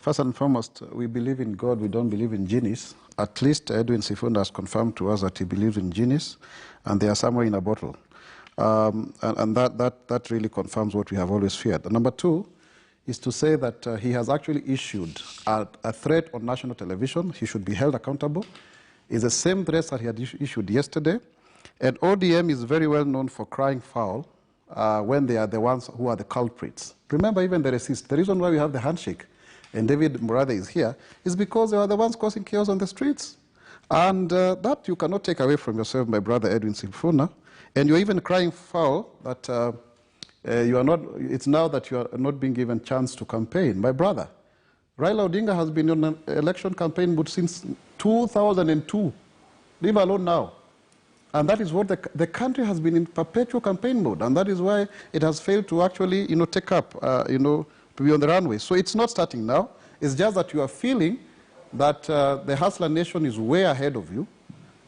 First and foremost, we believe in God, we don't believe in genies. At least Edwin Sifuna has confirmed to us that he believes in genies, and they are somewhere in a bottle. And that really confirms what we have always feared. And number two is to say that he has actually issued a threat on national television. He should be held accountable. It's the same threat that he had issued yesterday. And ODM is very well known for crying foul when they are the ones who are the culprits. Remember, even the racist, the reason why we have the handshake and David Mwaura is here is because they are the ones causing chaos on the streets. And that you cannot take away from yourself, my brother Edwin Sifuna. And you're even crying foul that you are not, it's now that you are not being given chance to campaign. My brother, Raila Odinga has been on an election campaign mode since 2002, leave alone now. And that is what the country has been in perpetual campaign mode, and that is why it has failed to actually, take up, to be on the runway. So it's not starting now. It's just that you are feeling that the Hustler Nation is way ahead of you,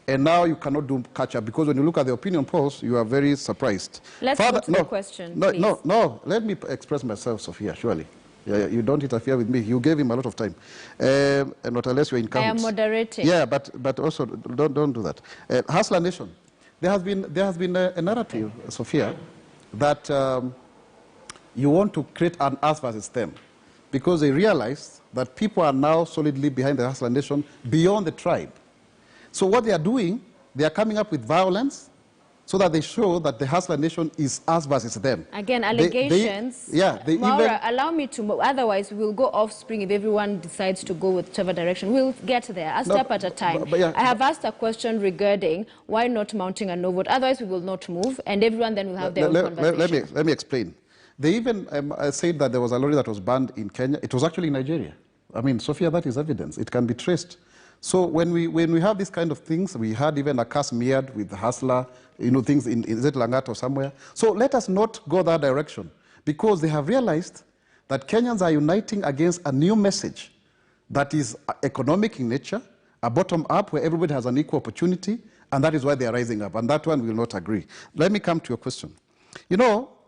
and now you cannot do catch up, because when you look at the opinion polls, you are very surprised. Let's go to the question, please. No, let me express myself, Sophia, surely. Yeah, you don't interfere with me. You gave him a lot of time, and not unless you're in counts. I am moderating. Yeah, but also don't do that. Hustler Nation, there has been a narrative, Sophia, that you want to create an us versus them, because they realize that people are now solidly behind the Hustler Nation beyond the tribe. So what they are doing, they are coming up with violence, so that they show that the Hustler Nation is us versus them. Again, allegations. Mwaura, allow me to, otherwise we'll go offspring if everyone decides to go with whichever direction. We'll get there, a step at a time. I have asked a question regarding why not mounting a no vote. Otherwise we will not move, and everyone then will have their own conversation. Let me explain. They even said that there was a lorry that was banned in Kenya. It was actually in Nigeria. I mean, Sophia, that is evidence. It can be traced. So when we have these kind of things, we had even a Kashmir with the Hustler, things in Langat or somewhere. So let us not go that direction, because they have realized that Kenyans are uniting against a new message that is economic in nature, a bottom-up where everybody has an equal opportunity, and that is why they are rising up. And that one we will not agree. Let me come to your question.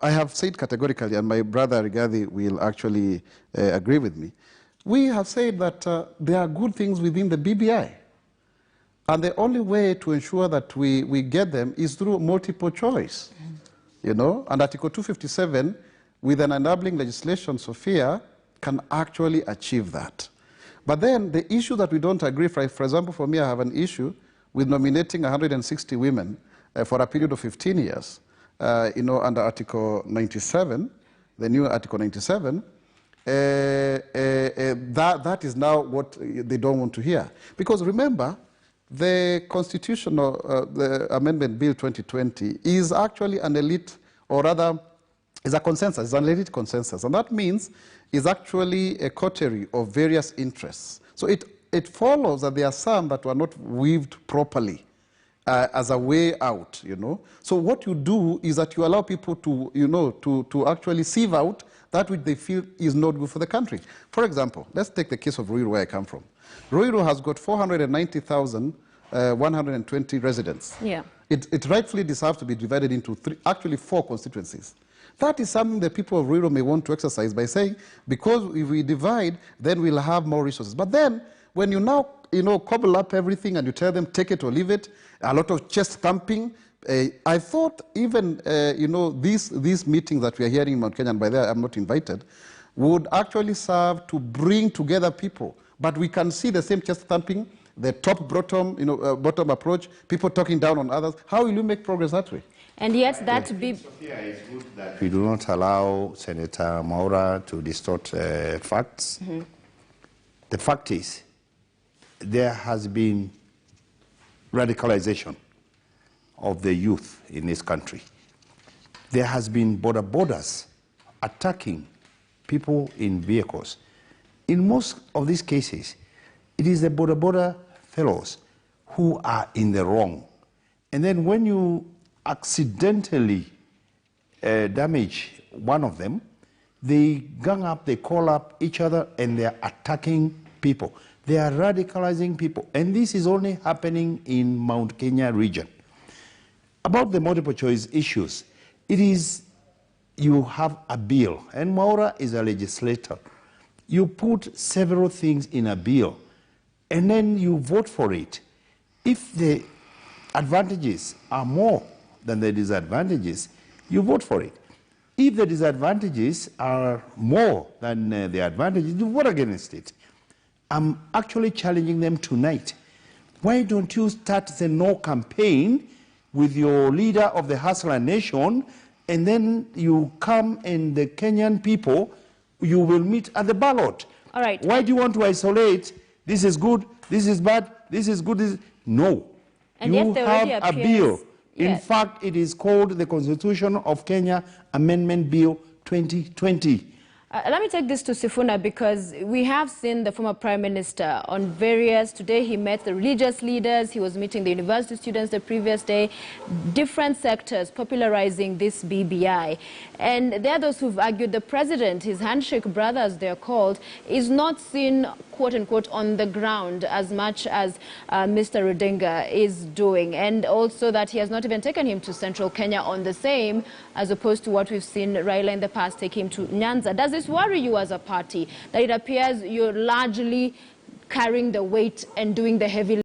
I have said categorically, and my brother Rigathi will actually agree with me, we have said that there are good things within the BBI. And the only way to ensure that we get them is through multiple choice. And Article 257, with an enabling legislation, Sophia, can actually achieve that. But then the issue that we don't agree, for example, for me, I have an issue with nominating 160 women for a period of 15 years, under Article 97, the new Article 97. That is now what they don't want to hear. Because remember, the constitutional, the Amendment Bill 2020 is actually an elite, or rather, is a consensus, it's an elite consensus. And that means it's actually a coterie of various interests. So it follows that there are some that were not weaved properly as a way out, So what you do is that you allow people to, to actually sieve out that which they feel is not good for the country. For example, let's take the case of Ruiru, where I come from. Ruiru has got 490,120 residents. Yeah. It rightfully deserves to be divided into actually four constituencies. That is something the people of Ruiru may want to exercise by saying, because if we divide, then we'll have more resources. But then, when you now, cobble up everything and you tell them, take it or leave it, a lot of chest thumping. I thought even, these meetings that we are hearing in Mount Kenya, and by there I'm not invited, would actually serve to bring together people. But we can see the same chest thumping, the top-bottom, bottom approach, people talking down on others. How will you make progress that way? And yet that Sophia, it's good that we do not allow Senator Mwaura to distort facts. Mm-hmm. The fact is, there has been radicalization of the youth in this country. There has been borders attacking people in vehicles. In most of these cases, it is the border fellows who are in the wrong. And then when you accidentally damage one of them, they gang up, they call up each other, and they are attacking people. They are radicalizing people. And this is only happening in Mount Kenya region. About the multiple choice issues, it is, you have a bill, and Mwaura is a legislator. You put several things in a bill, and then you vote for it. If the advantages are more than the disadvantages, you vote for it. If the disadvantages are more than the advantages, you vote against it. I'm actually challenging them tonight. Why don't you start the no campaign with your leader of the Hustler Nation, and then you come and the Kenyan people, you will meet at the ballot. All right. Why do you want to isolate? This is good, this is bad, this is good, this is... No. And you have a bill. In fact, it is called the Constitution of Kenya Amendment Bill 2020. Let me take this to Sifuna, because we have seen the former Prime Minister on various, today he met the religious leaders, he was meeting the university students the previous day, different sectors popularizing this BBI. And there are those who've argued the president, his handshake brothers they're called, is not seen, quote unquote, on the ground as much as Mr. Odinga is doing. And also that he has not even taken him to central Kenya on the same, as opposed to what we've seen Raila in the past take him to Nyanza. Does this worry you as a party, that it appears you're largely carrying the weight and doing the heavy